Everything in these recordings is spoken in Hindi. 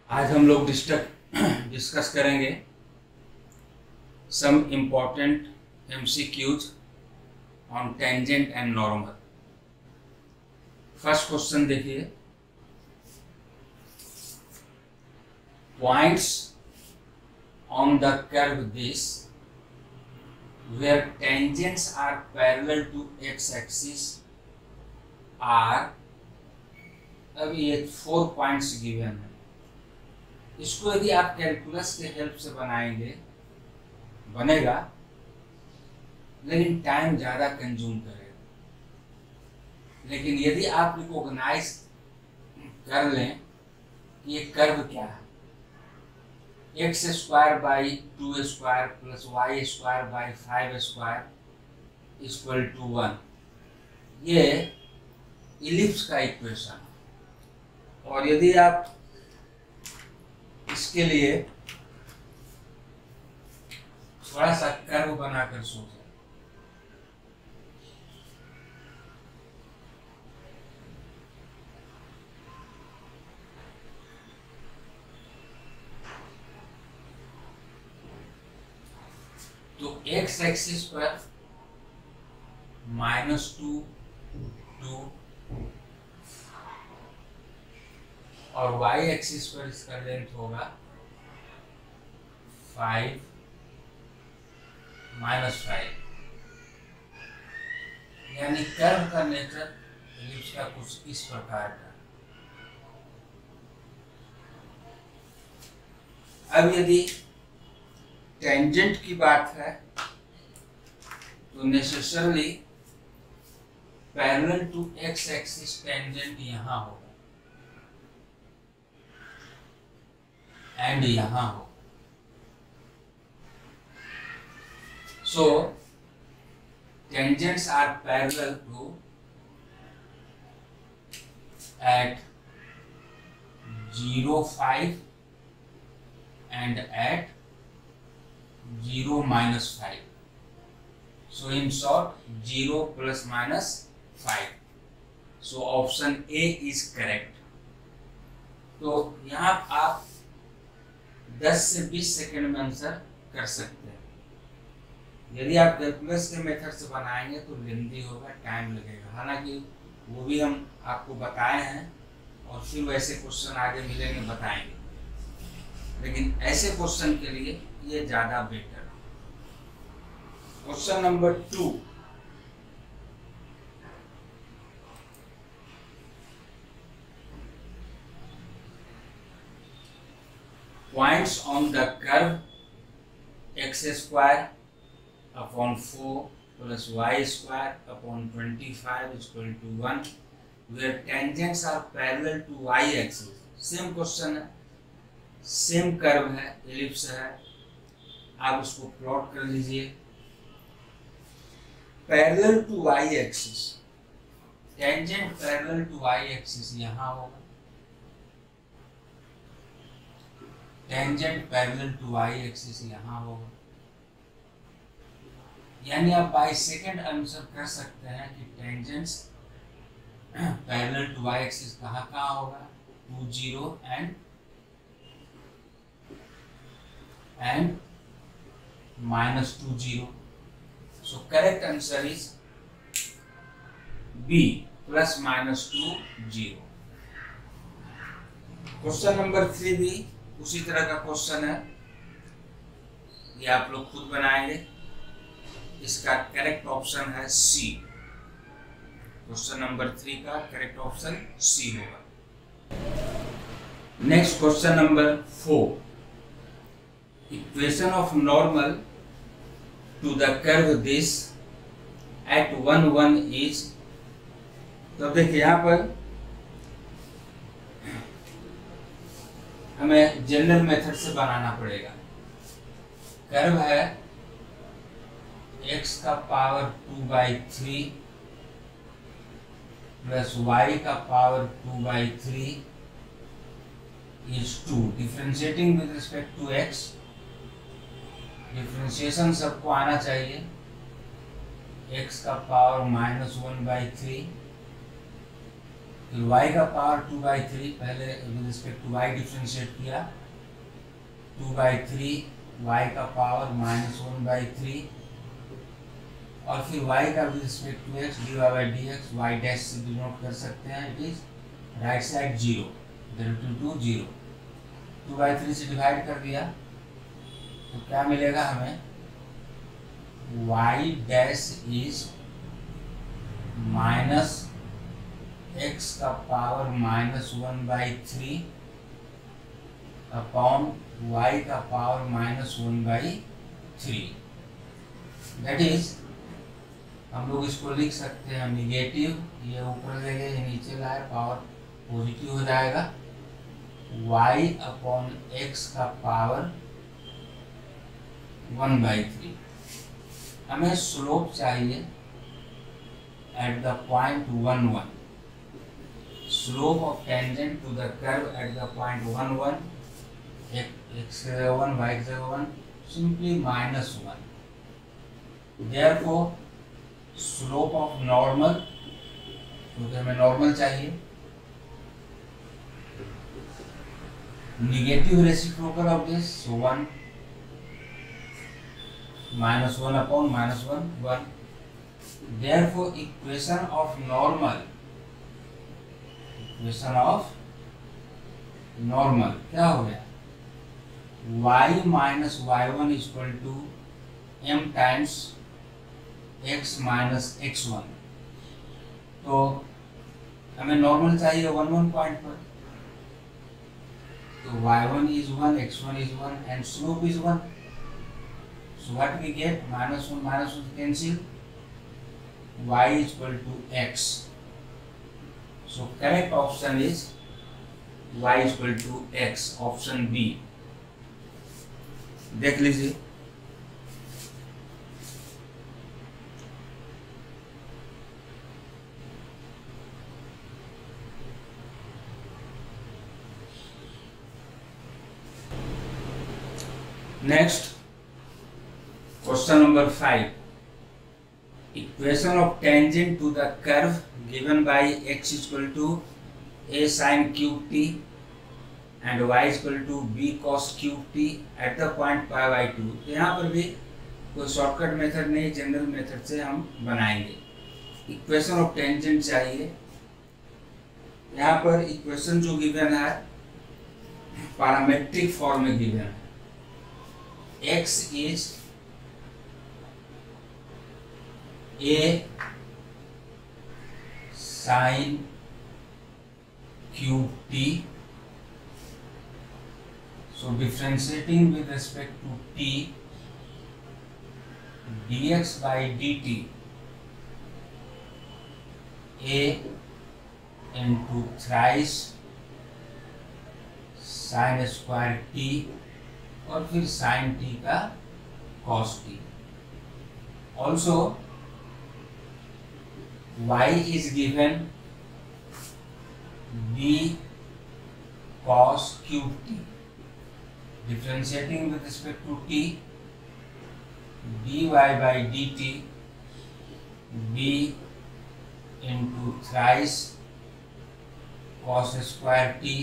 आज हम लोग डिस्कस करेंगे some important MCQs on tangent and normal. First question देखिए, points on the curve this where tangents are parallel to x-axis are, अब ये 4 पॉइंट्स गिवन है। इसको यदि आप कैलकुलस के हेल्प से बनाएंगे बनेगा, लेकिन टाइम ज़्यादा कंज्यूम करेगा। लेकिन यदि आप रिकॉग्नाइज कर लें कि ये कर्व क्या है, x square by 2 square plus y square by 5 square equal to 1, ये इलिप्स का इक्वेशन है। और यदि आप इसके लिए थोड़ा सा कर्व बनाकर सोचें, तो एक्स एक्सिस पर -2, 2 और वाई एक्सिस पर इसका लेंथ होगा 5 -5, यानी कर्व का नेचर एलिप्स का कुछ इस प्रकार का। अब यदि टेंजेंट की बात है तो necessarily parallel to x axis tangent यहां होगा एंड यहां होगा। सो tangents are parallel to at 0, 5 and at 0, -5. So in short 0 plus minus 5. So option A is correct. तो यहाँ आप 10 से 20 सेकेंड में आंसर कर सकते हैं। यदि आप कैलकुलस के मेथड से बनाएंगे तो लेंथी होगा, टाइम लगेगा। हालांकि वो भी हम आपको बताए हैं और फिर वैसे क्वेश्चन आगे मिलेंगे बताएंगे, लेकिन ऐसे क्वेश्चन के लिए ये ज़्यादा बेटर है। Question number 2, points on the curve x square upon 4 plus y square upon 25 equal to 1 where tangents are parallel to y axis. Same question है, सेम कर्व है, एलिप्स है, आप उसको प्लॉट कर लीजिए। Parallel to y axis, tangent parallel to y axis यहां होगा, tangent parallel to y axis यहां होगा। यानी आप बाय सेकंड आंसर कर सकते हैं कि tangents parallel to y axis कहाँ होगा, 2, 0 and -2, 0. So correct answer is B, plus -2, 0. Question number 3 भी उसी तरह का क्वेश्चन है, ये आप लोग खुद बनाएंगे। इसका करेक्ट ऑप्शन है सी। क्वेश्चन नंबर 3 का करेक्ट ऑप्शन सी होगा। Next question number 4, equation of normal to the curve this at 1, 1 is. तो देखिए यहाँ पर हमें जनरल मेथड से बनाना पड़ेगा। कर्व है x का पावर 2/3 प्लस y का power 2/3 is 2। Differentiating with respect to x, differentiation सबको आना चाहिए। x का पावर -1/3 फिर y का पावर 2/3, पहले with respect to y differentiate किया, 2/3 y का पावर -1/3, और फिर y का with respect to x dy/dx y dash से डिनोट कर सकते हैं, it is right side 0, derivative to 0, 2/3 से डिवाइड कर दिया तो क्या मिलेगा हमें, y dash is minus x का पावर -1/3 अपॉन y का पावर -1/3, दैट इज हम लोग इसको लिख सकते हैं निगेटिव, ये ऊपर ले गए ये नीचे लाए, पावर पॉजिटिव हो जाएगा, y अपॉन x का पावर 1/3। हमें स्लोप चाहिए at the point 1, 1, slope of tangent to the curve at the point 1, 1, x की जगह 1, y की जगह 1, simply -1, therefore slope of normal, क्योंकि हमें नॉर्मल चाहिए, negative reciprocal of this 1, -1 upon -1, 1, therefore equation of normal क्या हो गया, y minus y1 is equal to m times x minus x1, तो हमें नॉर्मल चाहिए 1, 1 पॉइंट पर, तो y1 is 1, x1 is 1 and slope is 1, so what we get, -1 cancel, y is equal to x, so correct option is y is equal to x, option B, देख लीजिए। Next question number 5, equation of tangent to the curve given by x equal to a sin cube t and y equal to b cos cube t at the point π/2। तो यहाँ पर भी कोई शॉर्टकट मेथड नहीं, जनरल मेथड से हम बनाएंगे। इक्वेशन ऑफ टेंजेंट चाहिए, यहाँ पर इक्वेशन जो गिवन है पैरामेट्रिक फॉर्म में गिवन है, x is a sin cube t, so differentiating with respect to t, dx by dt a into thrice sin square t और फिर sin t का cos t, also y is given b cos cube t, differentiating with respect to t, dy by dt b into thrice cos square t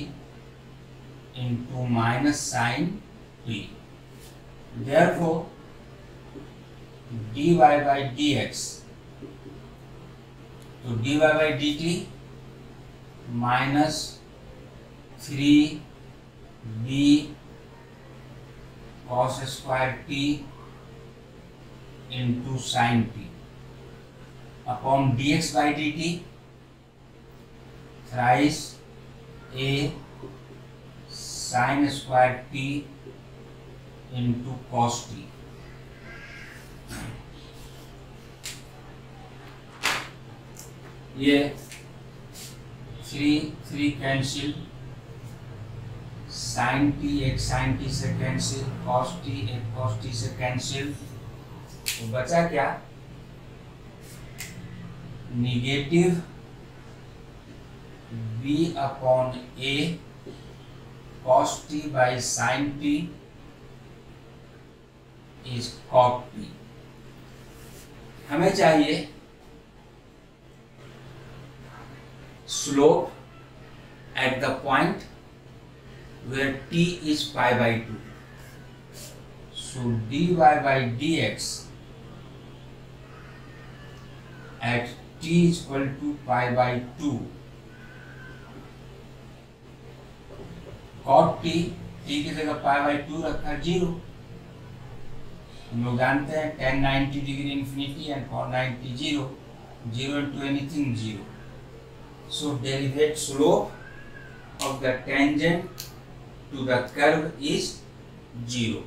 into minus sin t, therefore dy by dx, तो dy by dt minus 3b cos square t into sin t upon dx by dt thrice a sin square t into cos t। ये 3 कैंसिल, sin t एक sin t से कैंसिल, cos t एक cos t से कैंसिल, तो बचा क्या, negative b upon a cos t by sin t is cot t। हमें चाहिए slope at the point where t is pi by 2. So dy by dx at t is equal to pi by 2 cot t, t की जगह पाई बाई 2 रखा 0। हम लोग जानते हैं tan 90 degree infinity and cot 90 0, 0 into anything 0. So derivate slope of the tangent to the curve is 0.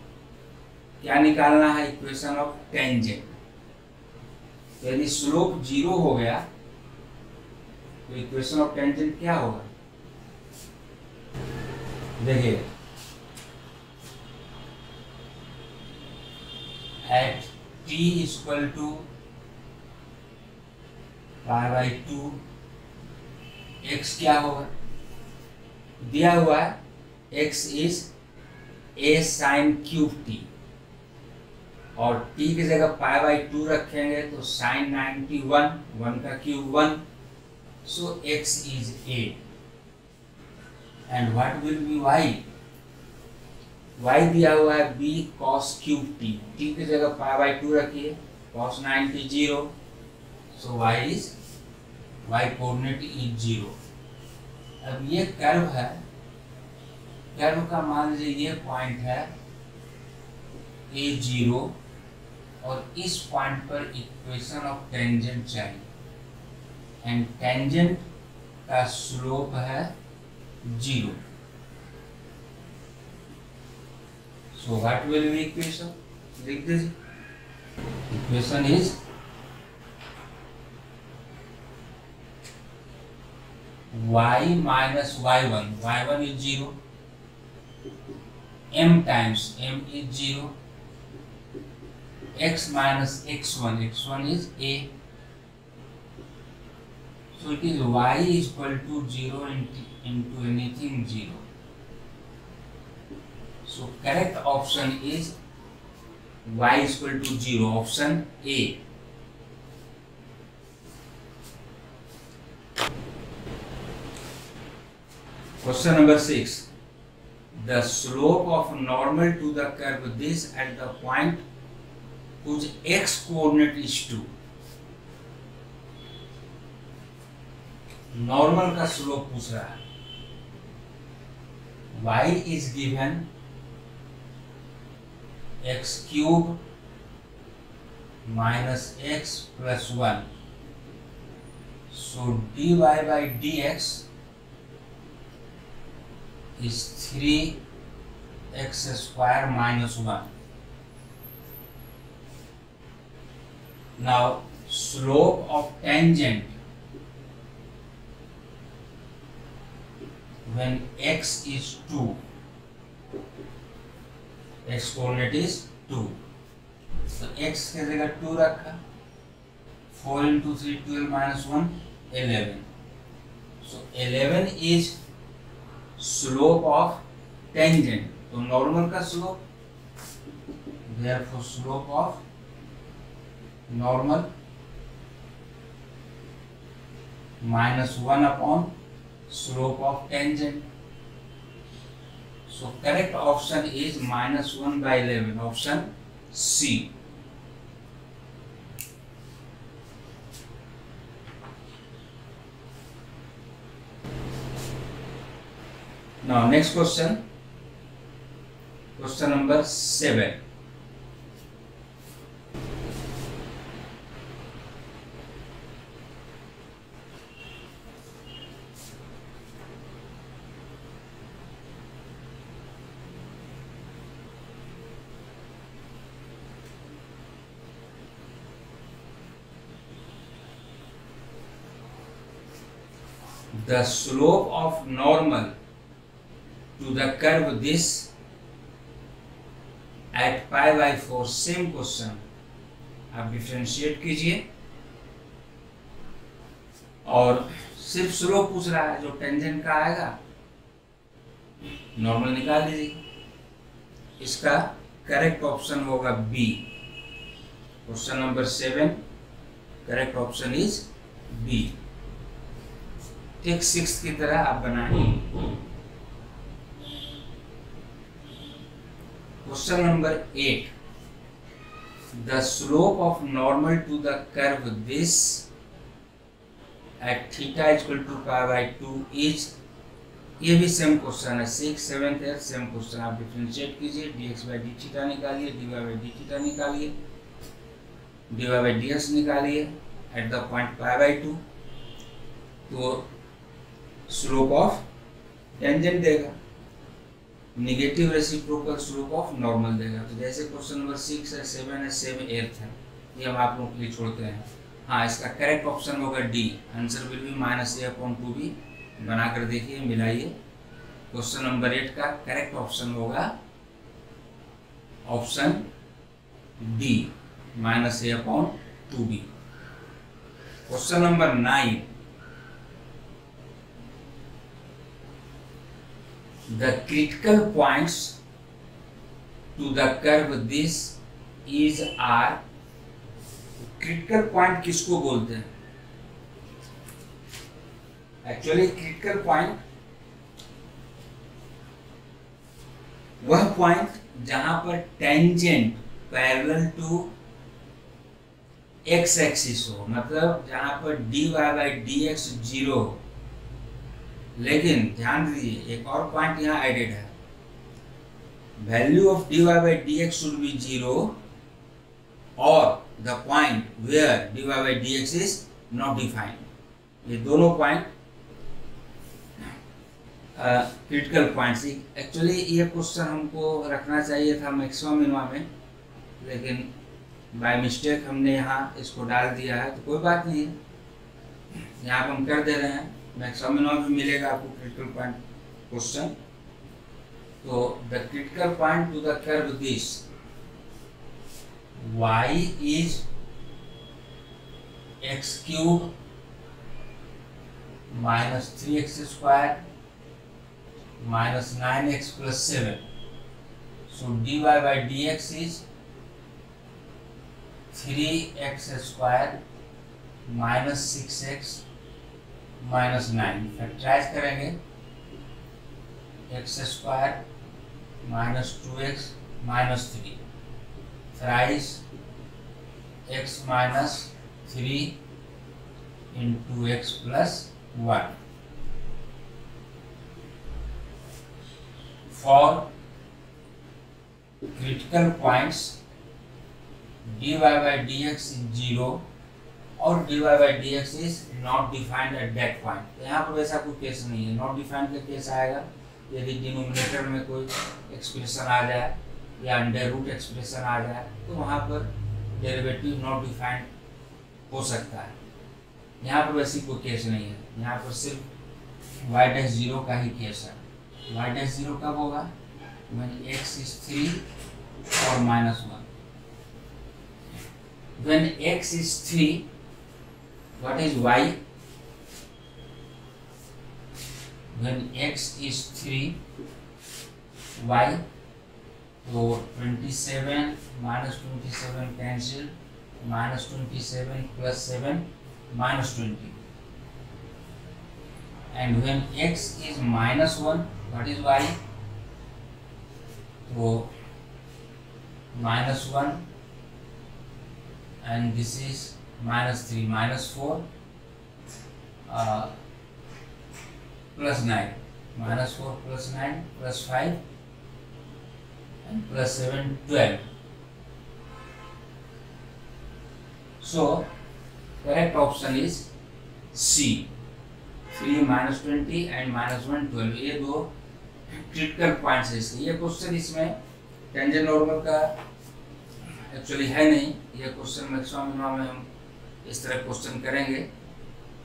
क्या निकालना है? Equation of tangent. यदि स्लोप 0 हो गया तो इक्वेशन ऑफ टेंजेंट क्या होगा? देखिए, at t equal to pi by 2 x क्या होगा? दिया हुआ है x is a sine cube t और t की जगह पाई बाई 2 रखेंगे तो साइन 91, 1 का cube 1, so x is a and what will be y? y दिया हुआ है b cos cube t, t की जगह पाई बाई 2 रखिए, cos 90 0, so y coordinate is 0। अब ये कर्व है, कर्व का मान लीजिए ये पॉइंट है a0 और इस पॉइंट पर इक्वेशन ऑफ टेंजेंट चाहिए एंड टेंजेंट का स्लोप है 0। So what will be equation? लिख दीजिए, equation is y minus y1, y1 is 0, m times m is 0, x minus x1, x1 is a, so it is y is equal to 0 into anything 0. So correct option is y is equal to 0, option A. Question number 6. The slope of normal to the curve this at the point whose x coordinate is 2. Normal का स्लोप पूछ रहा है। y is given x cube minus x plus 1. So dy by dx is 3x square minus 1. Now slope of tangent when x is 2, x coordinate is 2, तो x के जगह 2 रखा, 4 into 3 12 minus 1 11, so 11 is slope of tangent, तो नॉर्मल का slope, therefore slope of normal minus 1 upon slope of tangent. So correct option is minus 1 by 11, option C. Now next question, question number 7. The slope of normal to the curve this at pi by 4, same question, आप डिफरेंशिएट कीजिए और सिर्फ स्लोप पूछ रहा है, जो टेंजेंट का आएगा नॉर्मल निकाल लीजिए। इसका करेक्ट ऑप्शन होगा B, question number 7 correct option is B. एक सिक्स की तरह आप बनाएं। Question number 8, the slope of normal to the curve this at theta equal to pi by 2 is, ये भी सेम क्वेश्चन है, 6, 7, 8 सेम क्वेश्चन। आप डिफरेंशिएट कीजिए, dx बाई डी थीटा निकालिए, dy बाई डी थीटा निकालिए, dy बाई dx निकालिए at the point pi by 2, तो स्लोप ऑफ टेंजेंट देगा, negative reciprocal slope of normal देगा। तो जैसे क्वेश्चन नंबर 6 है, 7 है, 7, 8 है, ये हम आप लोगों के लिए छोड़ते हैं। हाँ, इसका करेक्ट ऑप्शन होगा D, answer will be -a/2b। बना कर देखिए, मिलाइए। क्वेश्चन नंबर 8 का करेक्ट ऑप्शन होगा option D, -a/2b। Question number 9, the critical points to the curve this is are, critical point किसको बोलते हैं? एक्चुअली क्रिटिकल पॉइंट वह पॉइंट जहां पर tangent parallel to x axis हो, मतलब जहां पर dy बाई dx 0 हो। लेकिन ध्यान दीजिए, एक और पॉइंट यहाँ एडेड है, value of dy by dx should be 0 और the point where dy by dx is not defined. ये दोनों पॉइंट क्रिटिकल पॉइंट्स। एक्चुअली ये क्वेश्चन हमको रखना चाहिए था मैक्सिमम मिनिमा में, लेकिन बाय मिस्टेक हमने यहाँ इसको डाल दिया है, तो कोई बात नहीं है, यहाँ पर हम कर दे रहे हैं। मैक्सिमम मिनिमा भी मिलेगा आपको क्रिटिकल पॉइंट क्वेश्चन। तो the critical point two the curve this y is x³ -3x² -9x + 7. So dy by dx is 3x² -6x -9. Factorise करेंगे, x² -2x -3 thrice x -3 into x plus 1. For critical points dy by dx is 0 और dy by dx is not defined at that point। तो यहाँ पर वैसा कोई केस नहीं है। नॉट डिफाइंड का केस आएगा यदि डिनोमिनेटर में कोई एक्सप्रेशन आ जाए या अंडर रूट एक्सप्रेशन आ जाए, तो वहाँ पर डेरिवेटिव नॉट डिफाइंड हो सकता है। यहाँ पर वैसी कोई केस नहीं है, यहाँ पर सिर्फ y'0 का ही केस है। y'0 कब होगा? when x is 3 or -1. When x is 3, what is y? When x is 3, y, so 27 -27 cancel, -27 plus 7 -20. And when x is -1, what is y? So -1 and this is -3, -4 plus 9, -4 plus 9 plus 5 and plus 7, 12. So correct option is C, 3 -20 and -1 12। ये दो क्रिटिकल पॉइंट्स है इसके। ये क्वेश्चन इसमें टेंजेंट नॉर्मल का एक्चुअली है नहीं, ये क्वेश्चन मैक्सिमम मिनिमम में हम इस तरह क्वेश्चन करेंगे।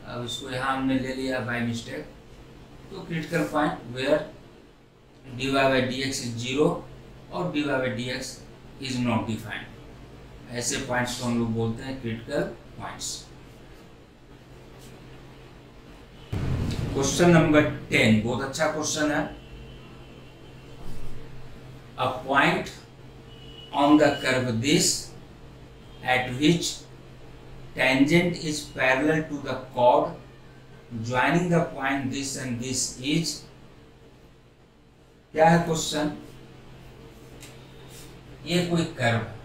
अब इसको यहाँ हमने ले लिया बाय मिस्टेक। तो critical point where dy by dx is 0 और dy by dx is not defined, ऐसे पॉइंट्स को हम लोग बोलते हैं क्रिटिकल पॉइंट्स। क्वेश्चन नंबर 10 बहुत अच्छा क्वेश्चन है। A point on the curve this at which tangent is parallel to the chord joining the point this and this is, क्या है क्वेश्चन, ये कोई कर्व है,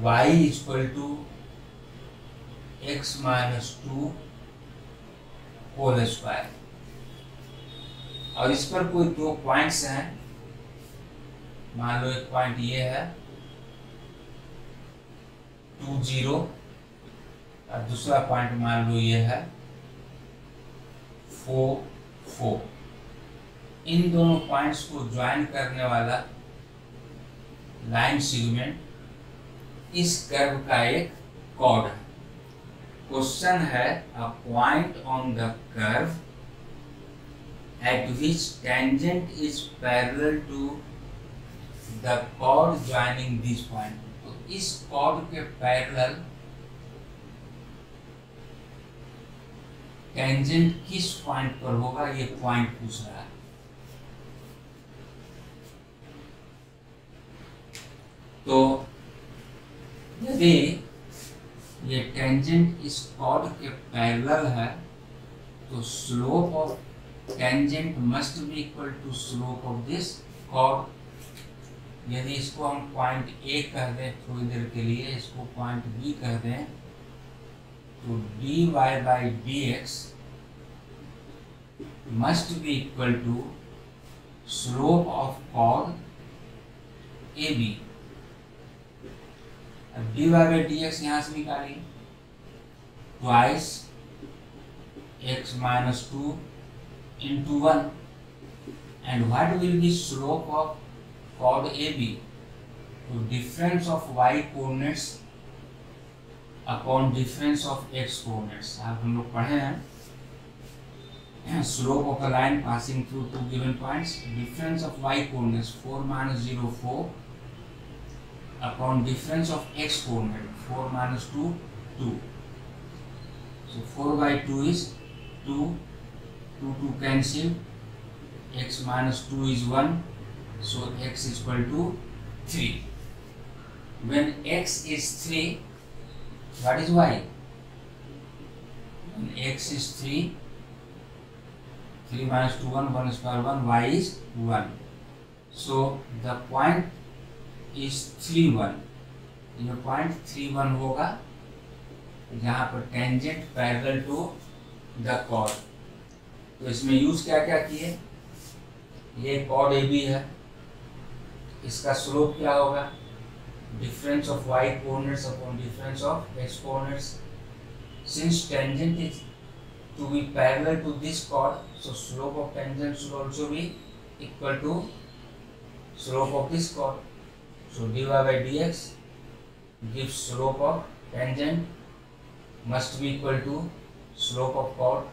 y equal to x minus 2 whole square, और इस पर कोई दो पॉइंट्स हैं, मान लो एक पॉइंट ये है 2 0 और दूसरा पॉइंट मान लो ये है 4 4। इन दोनों पॉइंट्स को ज्वाइन करने वाला लाइन सेगमेंट इस कर्व का एक कॉर्ड है। क्वेश्चन है a point on the curve at which tangent is parallel to the chord joining this point। तो इस chord के पैरेलल टेंजेंट किस पॉइंट पर होगा, ये पॉइंट पूछ रहा है। तो यदि ये टेंजेंट इस chord के पैरेलल है तो slope of tangent must be equal to slope of this chord. यदि इसको हम पॉइंट ए कह दें थोड़ी देर के लिए, इसको पॉइंट बी कह दें, तो dy by dx must be equal to slope of chord A B. अब dy बाई dx यहाँ से निकालिए, twice x minus 2 into 1, and what will be slope of chord AB? So difference of y coordinates upon difference of x coordinates। आप हम लोग पढ़े हैं slope of a line passing through two given points, difference of y coordinates 4 minus 0 4 upon difference of x coordinate 4 minus 2 2। So 4 by 2 is 2, 2 cancel, x minus 2 is 1, so x is equal to 3। When x is 3, what is y? When x is 3, 3 minus 2 1, 1 square 1, y is 1, so the point is 3 1। ये पॉइंट 3 1 होगा जहाँ पर tangent parallel to the chord. तो इसमें यूज क्या क्या किए, ये कॉर्ड ए बी है, इसका स्लोप क्या होगा, difference of y coordinates upon difference of x coordinates. Since tangent is to be parallel to this chord, so slope of tangent should also be equal to slope of this chord. So dy by dx gives slope of tangent must be equal to slope of chord।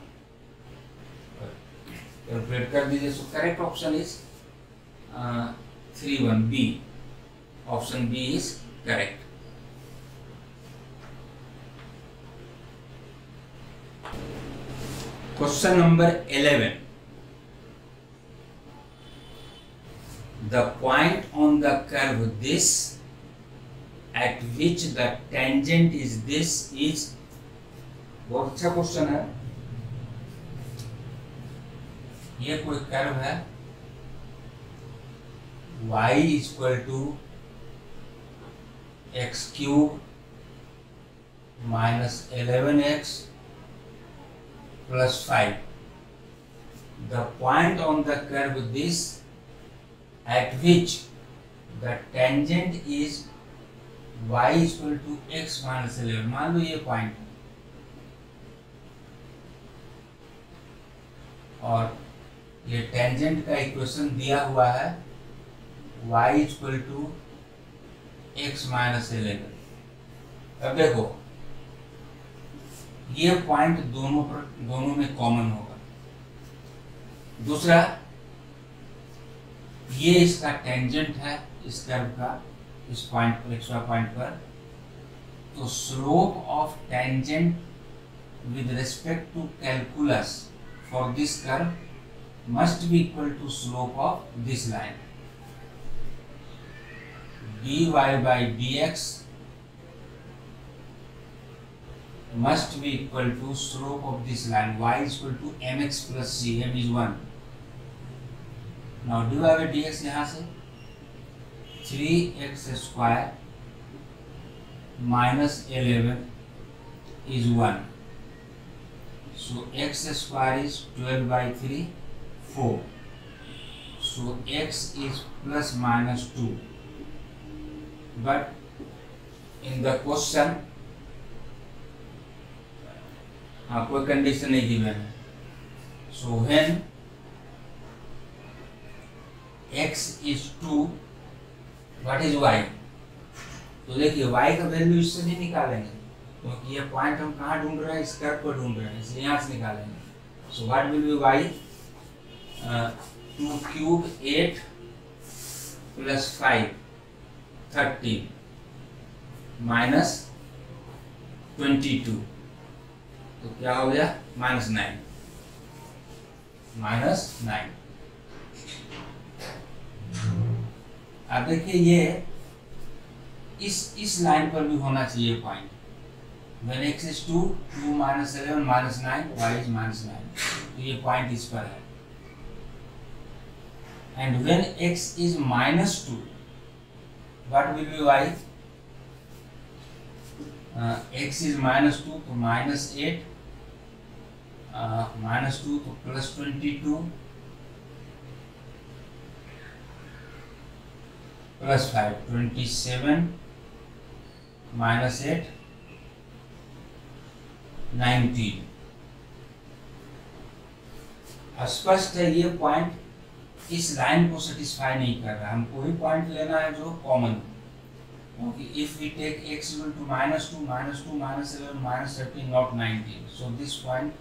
Calculate कर दीजिए। So correct option is 3 1 B, option B is correct. Question number 11, the point on the curve this at which the tangent is this is, बहुत अच्छा क्वेश्चन है। ये कोई कर्व है y equal to x cube minus 11x plus 5। The point on the curve this at which the tangent is y equal to x minus 11। मान लो ये पॉइंट है और ये टेंजेंट का इक्वेशन दिया हुआ है y equal to x minus 11। अब देखो ये पॉइंट दोनों में कॉमन होगा। दूसरा, ये इसका टेंजेंट है इस कर्व का, इस पॉइंट पर, एक्स वाई पॉइंट पर। तो slope of tangent with respect to calculus for this curve must be equal to slope of this line। dy by dx must be equal to slope of this line y is equal to mx plus c. m is 1. Now dy by dx यहाँ से 3x square minus 11 is 1. So x square is 12 by 3, 4. So x is plus minus 2. But in the question कोई कंडीशन नहीं गिवन है. So when x is 2, what is y? तो देखिए y का वैल्यू इससे नहीं निकालेंगे क्योंकि ये पॉइंट हम कहाँ ढूंढ रहे हैं, इस कर्व पर ढूंढ रहे हैं, इसलिए यहाँ से निकालेंगे. So what will be y? 2 cube 8 plus 5 13 minus 22. तो क्या हो गया? -9. अब देखिए ये इस लाइन पर भी होना चाहिए point. When x is 2, 2 minus 11 minus 9, y is -9. तो ये पॉइंट इस पर है. And when x is -2, what will be y? X is -2 तो -8, -2 तो +22 +5 27 -8 19. स्पष्ट है ये पॉइंट इस लाइन को सेटिस्फाई नहीं कर रहा. हमको ही पॉइंट लेना है जो कॉमन, क्योंकि if we take x equal to -2 -11 -13 not 19, so this point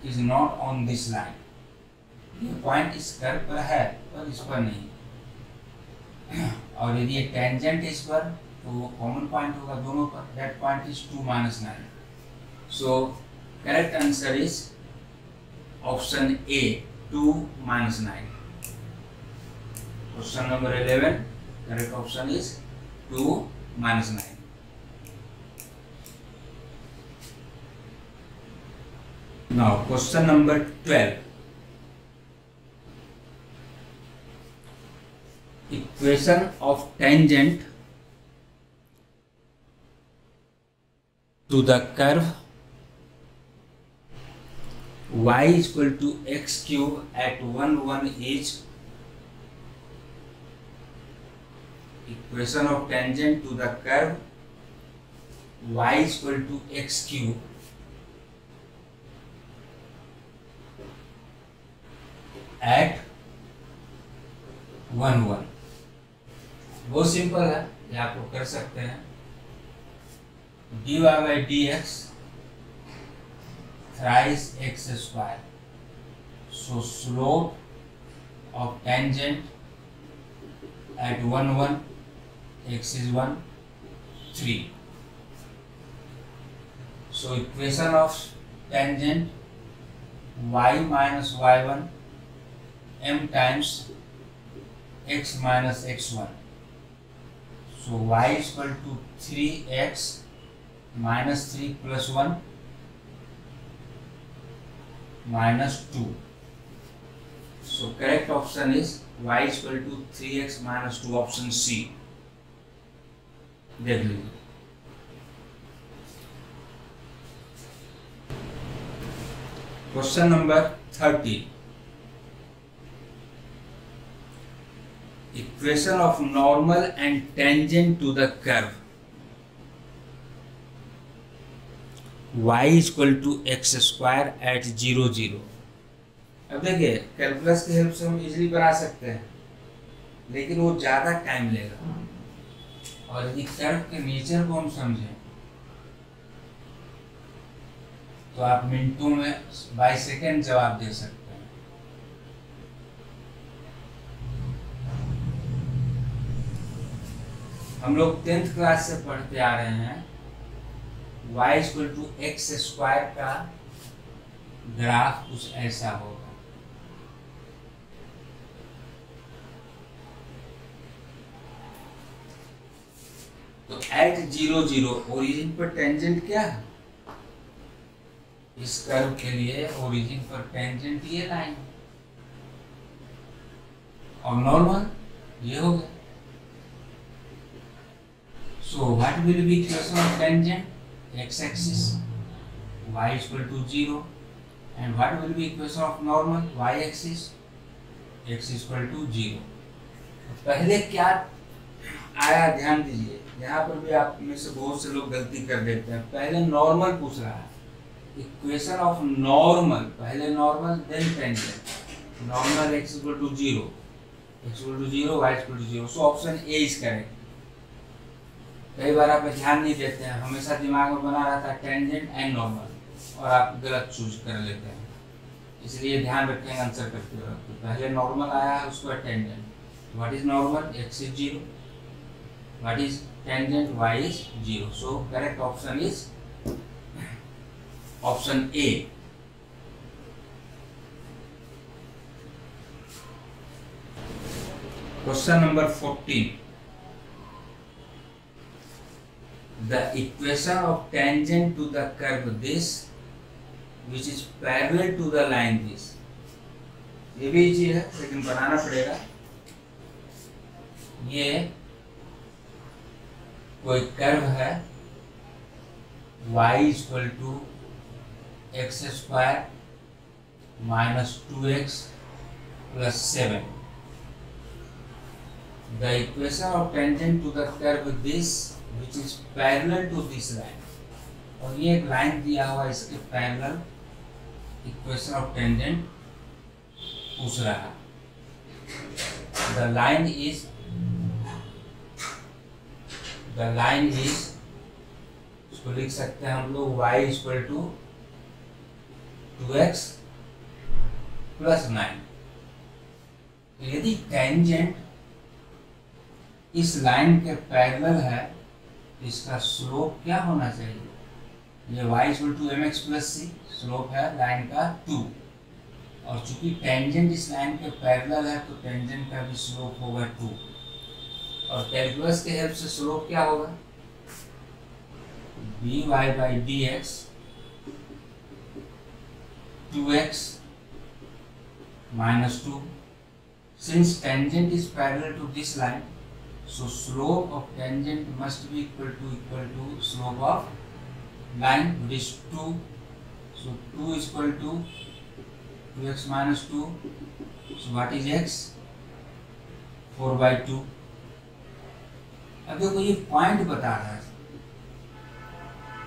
is not on this line. ये पॉइंट इस कर्व पर है पर इस पर नहीं. और यदि ये टेंजेंट इस पर तो कॉमन पॉइंट होगा दोनों पर. That point is 2 -9. So correct answer is option A 2 -9. Question number 11 correct option is 2 -9. Now question number 12. Equation of tangent to the curve y is equal to x cube at 1 1 is equation of tangent to the curve y is equal to x cube at 1 1. बहुत सिंपल है, ये आप लोग कर सकते हैं. dy by dx thrice x square. So slope of tangent at 1 1, x is 1 3. So equation of tangent y minus y1 m times x minus x1. So y is equal to 3x minus 3 plus 1 minus 2. So correct option is y is equal to 3x minus 2, option C. देख लीजिए. Question number 30. Equation of normal and tangent to the curve y is equal to x square at 0 0. अब देखिए कैलकुलस की हेल्प से हम इजीली बना सकते हैं, लेकिन वो ज़्यादा टाइम लेगा. और यदि कर्व के नेचर को हम समझें तो आप मिनटों में बाई सेकेंड जवाब दे सकते हैं. हम लोग 10th क्लास से पढ़ते आ रहे हैं y equal to x square का ग्राफ कुछ ऐसा होगा. तो एट 0 0 ओरिजिन पर टेंजेंट क्या है? इस कर्व के लिए ओरिजिन पर टेंजेंट ये लाइन और नॉर्मल ये हो गया। So what will be equation of tangent x axis y equal to 0 and what will be equation of normal y axis x equal to 0। पहले क्या आया ध्यान दीजिए, यहाँ पर भी आप में से बहुत से लोग गलती कर देते हैं। पहले नॉर्मल पूछ रहा है, इक्वेशन ऑफ नॉर्मल, पहले normal then tangent. Normal x equal to 0, x equal to 0, y equal to 0। So option A is correct. कई बार आप ध्यान नहीं देते हैं, हमेशा दिमाग में बना रहता है टेंजेंट एंड नॉर्मल और आप गलत चूज कर लेते हैं। इसलिए ध्यान रखेंगे आंसर करते वक्त, तो पहले नॉर्मल आया है उसके बाद tangent. What is normal? x is 0। What is tangent? y is 0। So correct option is option A. Question number 14। The equation of tangent to the curve this which is parallel to the line this, ये भी चीज है लेकिन बनाना पड़ेगा। ये कोई कर्व है y equal to x square minus 2x plus 7। The equation of tangent to the curve this which is parallel to this line, और ये एक लाइन दिया हुआ इसके पैरेलल इक्वेशन ऑफ टेंजेंट पूछ रहा है। द लाइन इज इसको लिख सकते हैं हम लोग y equal to 2x plus 9। यदि टेंजेंट इस लाइन के पैरेलल है, इसका स्लोप क्या होना चाहिए? ये y equal to mx plus c, slope है लाइन का 2, और चूंकि टेंजेंट इस लाइन के पैरेलल है तो टेंजेंट का भी स्लोप होगा 2। और कैलकुलस के हेल्प से स्लोप क्या होगा? dy by dx 2x minus 2। Since tangent is parallel to this line, so slope of tangent must be equal to slope of line, which is 2. So 2 is equal to 2x minus 2. So what is x? 4 by 2। अब देखो ये पॉइंट बता रहा है,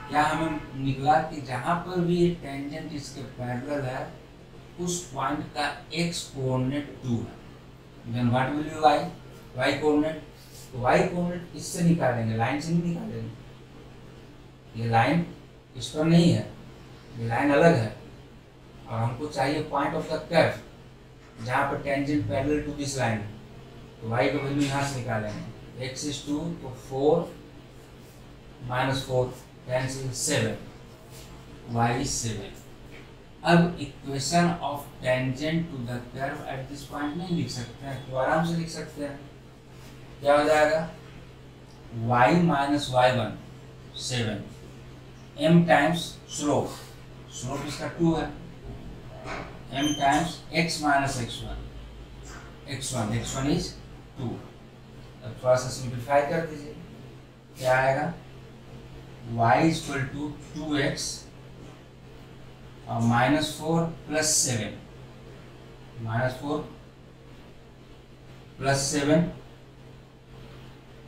क्या हमें निकला कि जहां पर भी ये टेंजेंट इसके पैरेलल है उस पॉइंट का x कोऑर्डिनेट 2 है। Then what will be y coordinate? y coordinate इससे निकालेंगे, लाइन से नहीं निकालेंगे। ये लाइन इस पर नहीं है, ये लाइन अलग है, और हमको चाहिए पॉइंट ऑफ द कर्व जहाँ पर tangent parallel to this line. तो y का वैल्यू यहाँ से निकालेंगे। x इज 2 तो 4 माइनस 4 कैंसिल 7, y इज 7। अब equation of tangent to the curve at this point नहीं लिख सकते हैं, तो आराम से लिख सकते हैं। क्या हो जाएगा? y minus y1 7 m times slope, slope इसका 2 है, m times x minus x1 is 2। अब थोड़ा सा सिंप्लीफाई कर दीजिए, क्या आएगा? y इक्वल टू 2x और minus 4 plus 7, minus 4 plus 7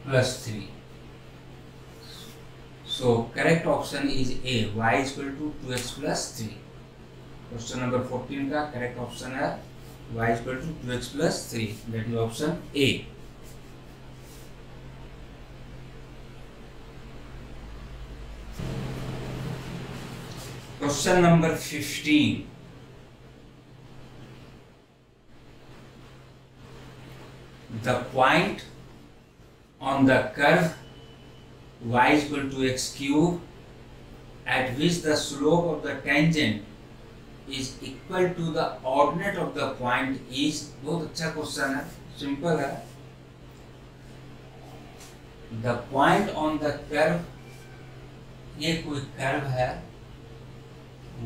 plus 3। So correct option is A, y equal to 2x plus 3। Question number 14 का करेक्ट ऑप्शन है y equal to 2x plus 3, that is option A. Question number 15. The point on the curve y equal to x cube at which the slope of the tangent is equal to the ordinate of the point is, बहुत अच्छा क्वेश्चन है, सिंपल है। The point on the curve, ये कोई कर्व है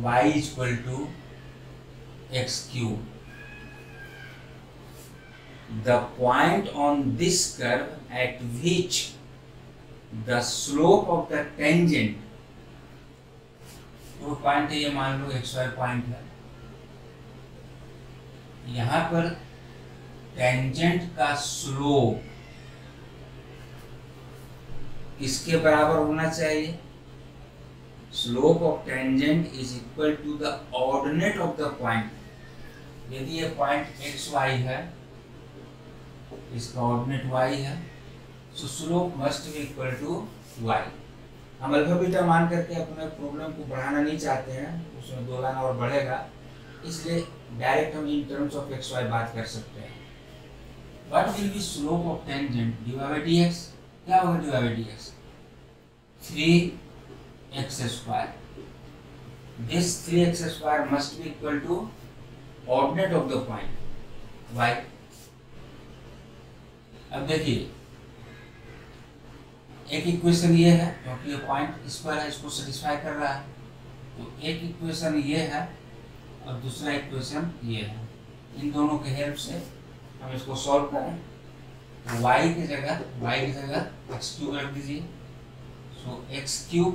y equal to x cube. The point on this curve at which the slope of the tangent, वो पॉइंट है, ये मान लो xy पॉइंट है, यहाँ पर टेंजेंट का स्लोप किसके बराबर होना चाहिए? Slope of tangent is equal to the ordinate of the point. यदि ये पॉइंट एक्स वाई है, इसका ऑर्डिनेट y है, so slope must be equal to y. हम अल्फा बीटा मान करके अपने प्रॉब्लम को बढ़ाना नहीं चाहते हैं, उसमें 2 लाइन और बढ़ेगा, इसलिए डायरेक्ट हम in terms of x y बात कर सकते हैं. What will be slope of tangent? dy by dx. क्या होगा dy by dx? 3x square. This 3x square must be equal to ordinate of the point y. अब देखिए, एक इक्वेशन ये है क्योंकि ये पॉइंट इस पर है, इसको सेटिस्फाई कर रहा है, तो एक इक्वेशन ये है और दूसरा इक्वेशन ये है. इन दोनों के हेल्प से हम इसको सॉल्व करें. तो y की जगह एक्स क्यूब रख दीजिए. So x cube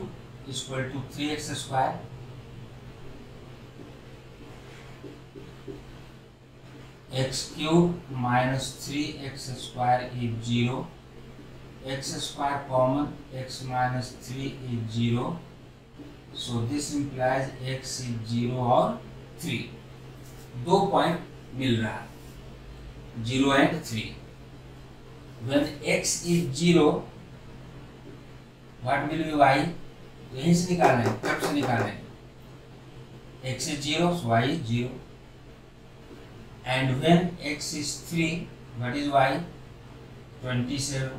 equal to 3x square x cube minus 3x square is 0. X square common, x minus 3 is 0. So this implies x is 0 और 3. 2 पॉइंट मिल रहा है, 0 and 3. When x is 0, what will be y? यहीं से निकालें, कब से निकालें? x is 0, so y is 0. And when x is 3, what is y? 27.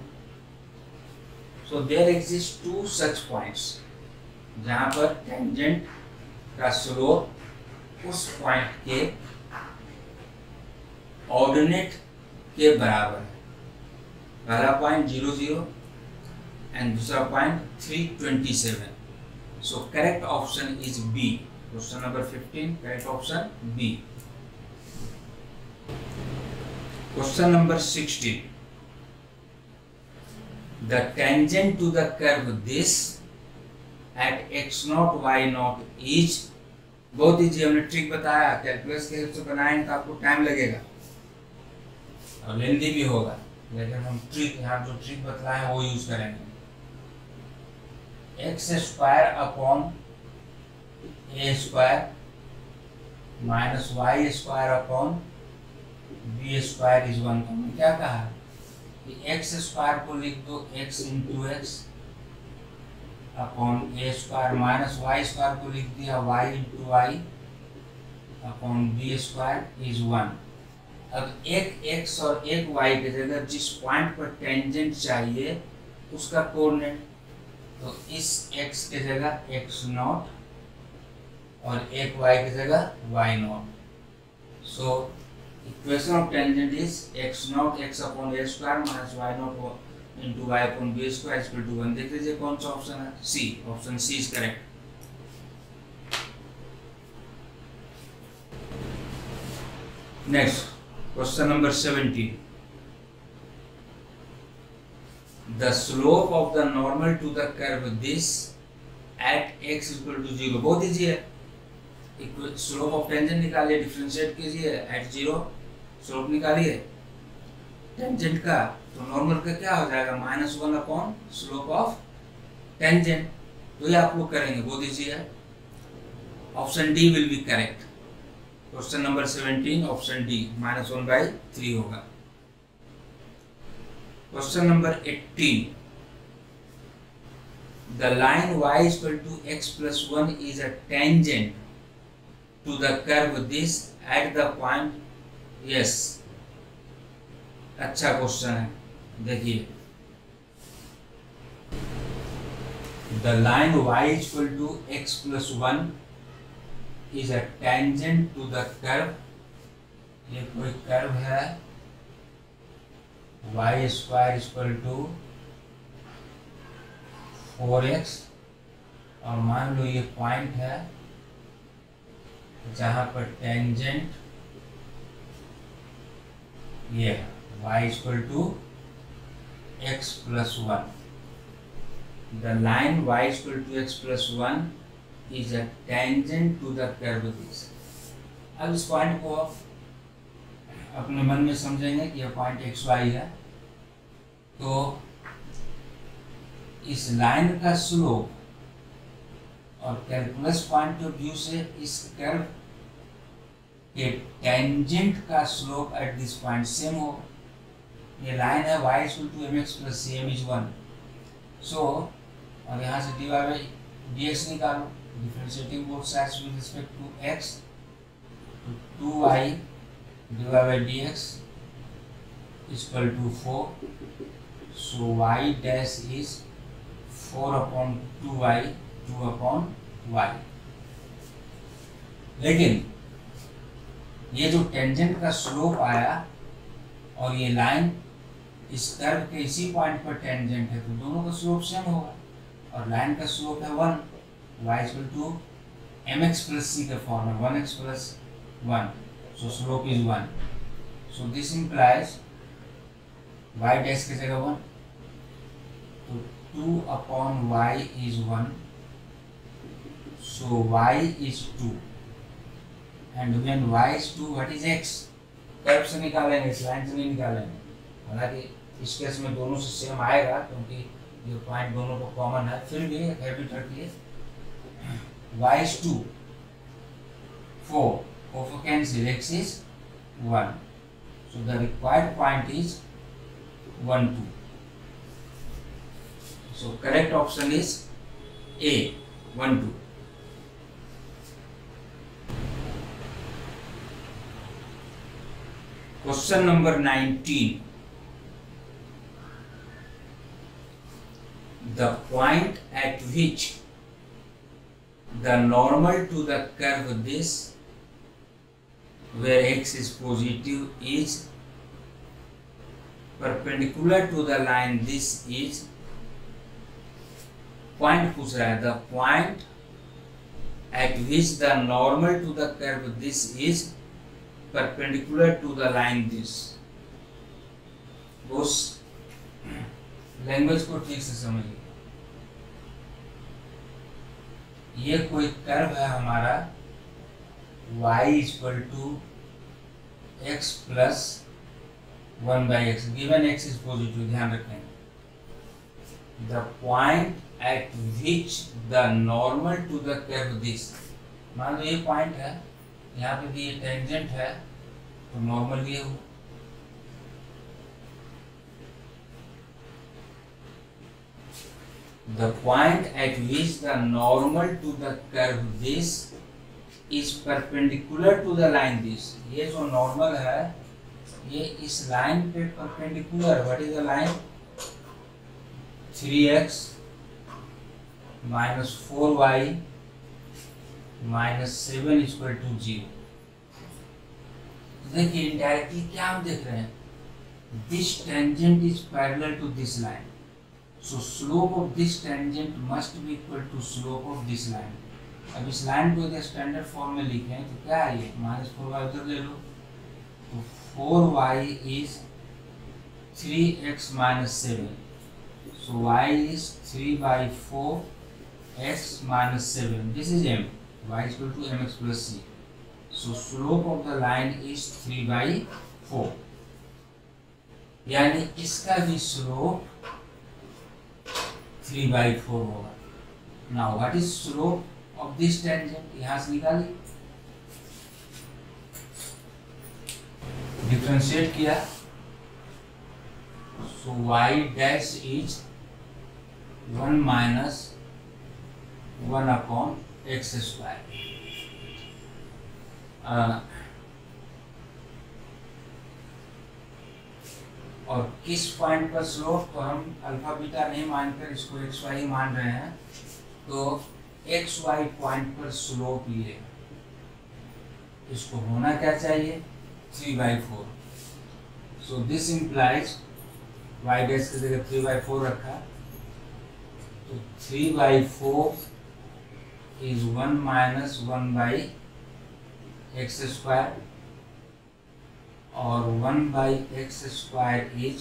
So there exist 2 such points जहाँ पर टेंजेंट का स्लोप उस पॉइंट के ऑर्डिनेट के बराबर है. पहला पॉइंट 0 0 एंड दूसरा point 327. So correct option is B. Question number 15, correct option B. Question number 16. The tangent to the curve this at x naught y naught is, बहुत इजी, हमने ट्रिक बताया, कैलकुलस के हेल्प से बनाएंगे तो आपको टाइम लगेगा और लेंथी भी होगा, लेकिन हम ट्रिक, यहाँ जो ट्रिक बताए वो यूज करेंगे. X square upon a square minus y square upon b square is 1. तो क्या कहा कि एक्स स्क्वायर को लिख दो x into x upon a square minus y square को लिख दिया y into y upon b square is 1. अब एक x और एक y की जगह जिस पॉइंट पर टेंजेंट चाहिए उसका कोऑर्डिनेट, तो इस x की जगह x नॉट और एक y की जगह y naught. So equation of tangent is x naught x upon a square minus y naught into y upon b square equal to 1. देख लीजिए कौन सा ऑप्शन है? C. Option C is correct. Next question number 17. The slope of the normal to the curve this at x equal to 0. बहुत इजी है. स्लोप ऑफ टेंजेंट निकालिए, डिफरेंशिएट कीजिए, एट 0 स्लोप निकालिए टेंजेंट का, तो नॉर्मल का क्या हो जाएगा? -1 अपॉन स्लोप ऑफ टेंजेंट. तो ये आप लोग करेंगे, बहुत इजी है. Option D will be correct. Question number 17 option D -1/3 होगा. Question number 18. The line y is equal to x plus 1 is a tangent to the curve this at the point. Yes, अच्छा क्वेश्चन है. देखिए, the line y is equal to x plus 1 is a tangent to the curve. ये कोई कर्व है, y square equal to 4x और मान लो ये पॉइंट है जहां पर टेंजेंट ये है y equal to x plus 1, the line y equal to x plus 1 is a tangent to the curve this. अब इस पॉइंट को अपने मन में समझेंगे कि यह पॉइंट एक्स वाई है, तो इस लाइन का स्लोप और कैलकुलस पॉइंट ऑफ व्यू से इस कर्व के टेंजेंट का slope at this point same हो। ये लाइन है y equal to mx plus c, m is 1। So और यहाँ से dy बाई dx निकालो, differentiating both sides with respect to x, तो 2y dy by dx equal to 4, so y dash is 4 upon 2y, 2 upon y। लेकिन ये जो टेंजेंट का स्लोप आया और ये लाइन इस कर्व के इसी पॉइंट पर टेंजेंट है, तो दोनों का स्लोप सेम होगा, और लाइन का स्लोप है 1, y equal to mx plus c का फॉर्म है 1x plus 1, so slope is 1, so this implies y dash की जगह 1, तो 2 upon y is 1, so y is 2, and when y is 2 what is x? Curve से निकालेंगे, इस लाइन से नहीं निकालेंगे। हालांकि इस केस में दोनों से सेम आएगा क्योंकि ये पॉइंट दोनों को कॉमन है, फिर भी हैबिट रखिए। y is 2, 4 for cancel, x is 1, so the required point is 1 2, so correct option is A, 1 2। Question number 19. The point at which the normal to the curve this, where x is positive, is perpendicular to the line this is, point पूछ रहा है, the point at which the normal to the curve this is perpendicular to the line this। उस लैंग्वेज को ठीक से समझिए। ये कोई कर्व है हमारा y equal to x plus 1 by x, given x is positive, ध्यान रखेंगे। The point at which the normal to the curve this, मान लो ये पॉइंट है, यहाँ पे भी ये टेंजेंट है, तो नॉर्मल ये हो, the point at which the normal to the curve this is perpendicular to the line this। ये जो नॉर्मल है ये इस लाइन पे perpendicular, what is the line, 3x minus 4y minus 7 equal to 0। देखिए इनडायरेक्टली क्या हम देख रहे हैं, this tangent is parallel to this line, so slope of this tangent must be equal to slope of this line. अब इस लाइन को यदि स्टैंडर्ड फॉर्म में लिखें तो क्या है, ये माइनस 4y उधर ले लो, तो 4y is 3x minus 7, so y is 3 by 4 x minus 7, this is m, y is equal to mx plus c, so slope of the line is 3 by 4, यानी इसका भी स्लोप 3 by 4 होगा। now what is slope of this tangent, यहाँ से निकालिए, डिफरेंशिएट किया, so y dash is 1 minus 1 upon x square। और किस पॉइंट पर स्लोप, तो हम अल्फा बीटा नहीं मानकर इसको एक्स वाई मान रहे हैं, तो एक्स वाई पॉइंट पर स्लोप ये, इसको होना क्या चाहिए, 3/4, सो दिस इम्प्लाइज y डैश की जगह 3/4 रखा, तो 3/4 is 1 minus 1 by x square और 1/x² is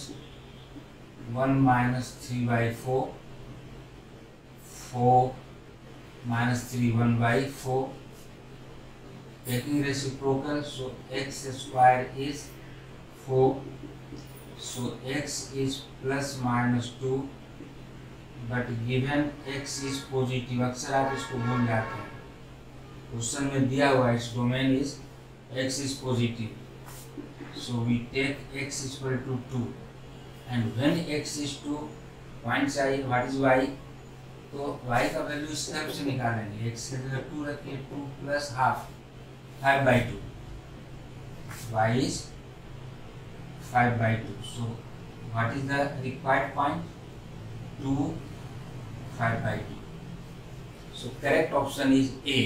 1 - 3/4, 4 - 3 1/4, taking reciprocal, so x² is 4, so x is ±2, but given x is positive, अक्सर आप इसको भूल जाते हैं, क्वेश्चन में दिया हुआ इस domain is x is positive, so we take x equal to 2, and when x is 2, point चाहिए, व्हाट इज y, तो y का वैल्यू इस तरफ से निकालेंगे, x की जगह 2 रखिए, 2 + ½ 5/2, y is 5/2, so what is the required point? 2 5/2, so correct option is A.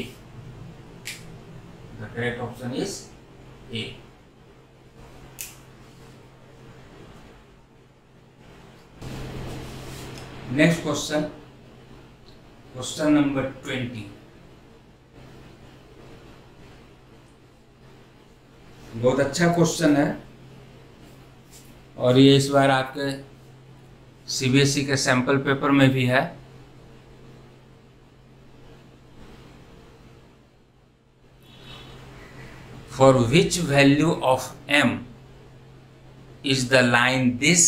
The correct option is A. Next question, question number 20. बहुत अच्छा क्वेश्चन है और ये इस बार आपके सीबीएसई के सैंपल पेपर में भी है। For which value of m is the line this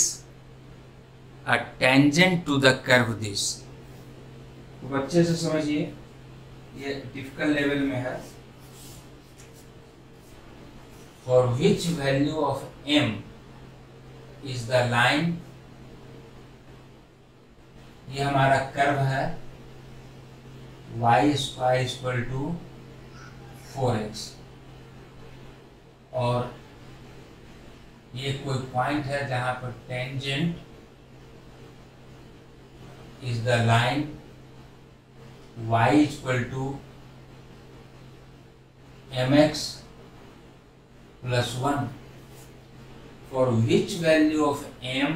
a tangent to the curve this? तो अच्छे से समझिए, ये डिफिकल्ट लेवल में है। For which value of m is the line, ये हमारा कर्व है y² = 4x, और ये कोई पॉइंट है जहां पर tangent is the line y = mx + 1, for which value of m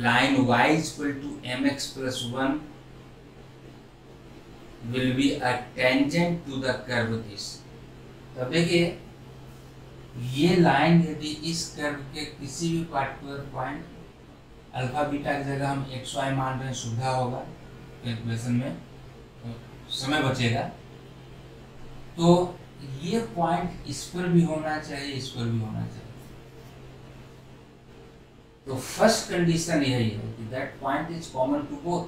line y = mx + 1 will be a tangent to the curve this. तो देखिए, ये लाइन यदि इस कर्व के किसी भी पार्टिकुलर पॉइंट अल्फा बीटा की जगह हम एक्स वाई मान रहे हैं, सुविधा होगा कैलकुलेशन में, तो समय बचेगा, तो ये पॉइंट इस पर भी होना चाहिए, इस पर भी होना चाहिए। तो फर्स्ट कंडीशन यही है कि that point is common to both,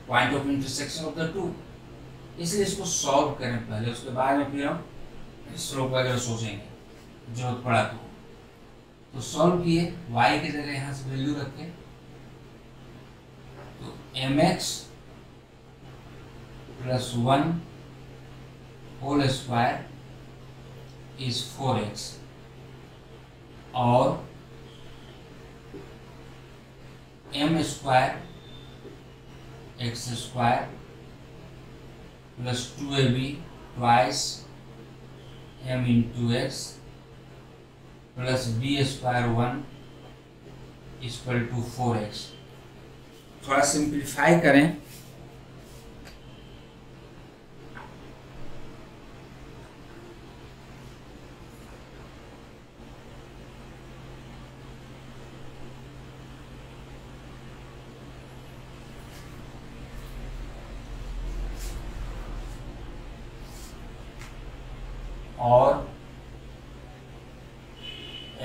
point of intersection of the two. इसलिए इसको सॉल्व करें पहले, उसके बाद में फिर हम स्लोप वगैरह सोचेंगे जरूरत पड़ा तो सॉल्व किए, y की जगह यहाँ से वैल्यू रखे, तो mx + 1 whole square is 4x, और m² x² + 2ab twice m × x + b² 1 = 4x। थोड़ा सिंप्लीफाई करें, और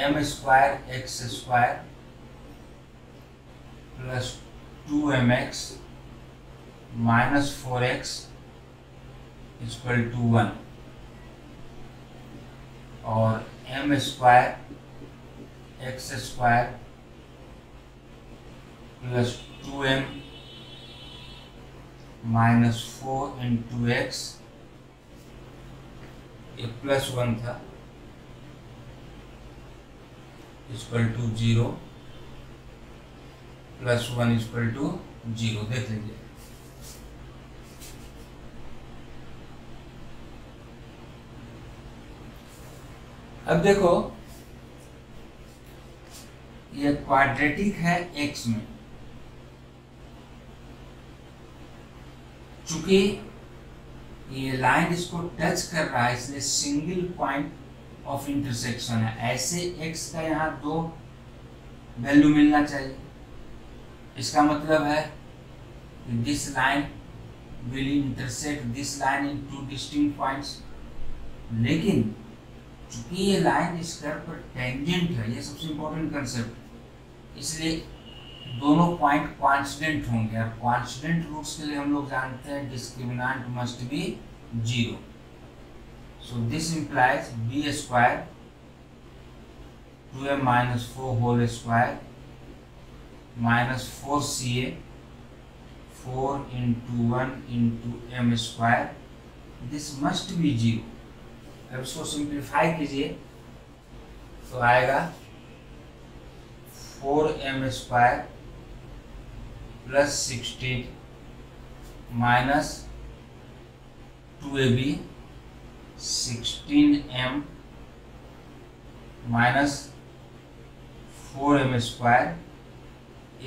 m² x² + 2mx - 4x = 1, और m² x² + 2m - 4 × x, ये +1 था, = 0, +1 = 0, देख लीजिए। अब देखो, ये क्वाड्रेटिक है x में, चूंकि ये लाइन इसको टच कर रहा है, इसलिए सिंगल पॉइंट ऑफ इंटरसेक्शन है। ऐसे x का यहाँ 2 वैल्यू मिलना चाहिए। इसका मतलब है this line will intersect this line in 2 distinct points. लेकिन चूंकि ये लाइन इस कर्व पर टेंजेंट है, ये सबसे इम्पोर्टेंट कंसेप्ट, इसलिए दोनों पॉइंट कांस्टेंट होंगे। और कांस्टेंट रूट्स के लिए हम लोग जानते हैं discriminant must be 0। So this implies b square 2m minus 4 whole square minus 4ca 4 into 1 into m square, this must be 0। अब इसको सिंप्लीफाई कीजिए तो आएगा 4m square plus 16 minus 2ab 16m minus 4m square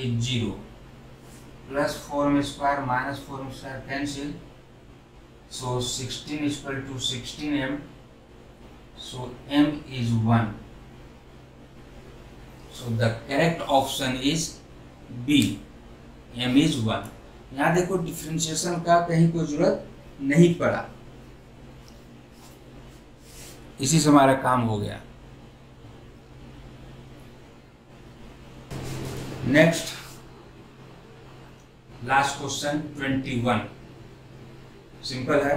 is 0 plus 4m square minus 4m square cancel. So 16 is equal to 16m. So m is 1. So the correct option is B. m is 1. यहाँ देखो डिफरेंशिएशन का कहीं कोई जरूरत नहीं पड़ा, इसी से हमारा काम हो गया। नेक्स्ट लास्ट क्वेश्चन 21, सिंपल है।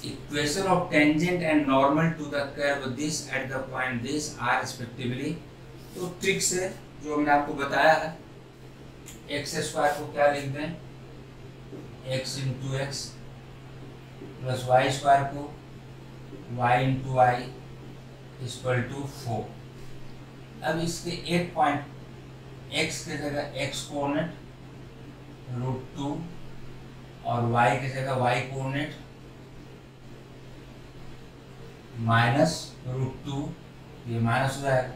Equation of tangent and normal to the curve this at the point this are respectively. तो ट्रिक से जो हमने आपको बताया है, एक्स स्क्वायर को क्या लिख दें, x into x plus y square को y into y equal to 4। अब इसके एक पॉइंट एक्स के जगह एक्स कोऑर्डिनेट √2 और y की जगह y कोऑर्डिनेट माइनस √2, ये माइनस हो जाएगा।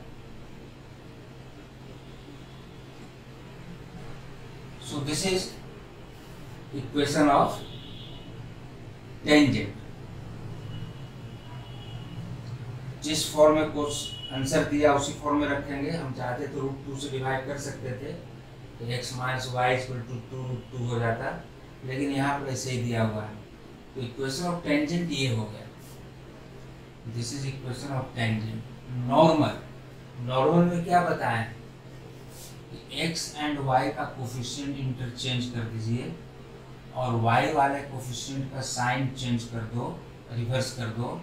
So this is equation of tangent. जिस फॉर्म में कुछ आंसर दिया उसी फॉर्म में रखेंगे। हम चाहते तो √2 से डिवाइड कर सकते थे तो x minus y equal to 2√2 हो जाता, लेकिन यहाँ पर ऐसे ही दिया हुआ है। तो इक्वेशन ऑफ टेंजेंट ये हो गया। This is equation of tangent. Normal में क्या बताएं कि x एंड y का कोफिशिएंट इंटरचेंज कर दीजिए और y वाले कोफिशिएंट का साइन चेंज कर दो, रिवर्स कर दो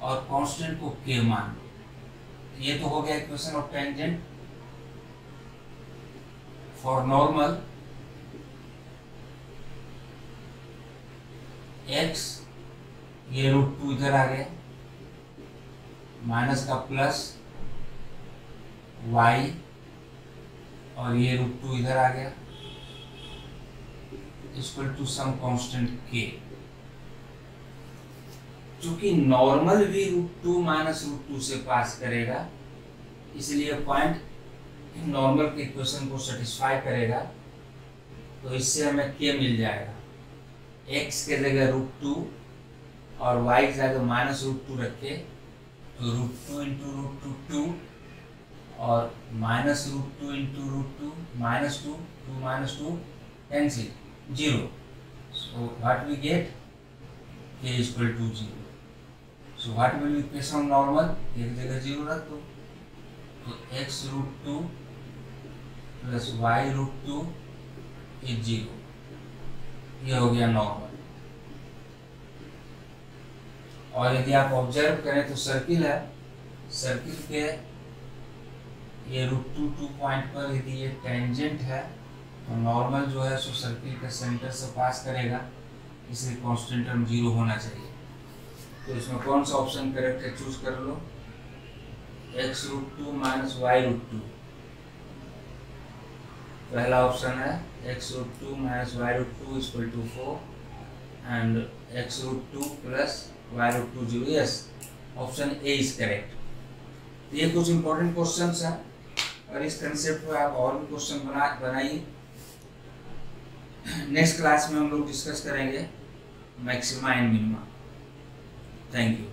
और कांस्टेंट को k मान दो। ये तो हो गया equation of tangent for normal. x ये √2 इधर आ गया, माइनस का प्लस y और ये √2 इधर आ गया equal to some constant k। चूंकि नॉर्मल भी √2 माइनस √2 से पास करेगा, इसलिए पॉइंट नॉर्मल के इक्वेशन को सेटिस्फाई करेगा। तो इससे हमें k मिल जाएगा। x के जगह √2 और y की जगह माइनस √2 रखे तो √2 इंटू √2 और minus √2 into √2 minus 2 2 minus 2 cancel 0। So what we get k equal to 0। So what will be equation of normal, एक जगह 0 रख दो तो x √2 प्लस y √2 इज 0। ये हो गया नॉर्मल। और यदि आप ऑब्जर्व करें तो सर्किल है, सर्किल के ये √2 पॉइंट पर यदि ये टेंजेंट है तो नॉर्मल जो है सो सर्किल के सेंटर से पास करेगा, इसलिए कांस्टेंट टर्म 0 होना चाहिए। तो इसमें कौन सा ऑप्शन करेक्ट है चूज कर लो, x √2 माइनस y √2। पहला ऑप्शन है x √2 minus y √2 equal to 4 and x √2 plus y √2 0। Yes, option A is correct. ये कुछ इंपॉर्टेंट क्वेश्चंस हैं और इस कंसेप्ट पे आप और भी क्वेश्चन बनाइए। नेक्स्ट क्लास में हम लोग डिस्कस करेंगे maxima and minima. Thank you.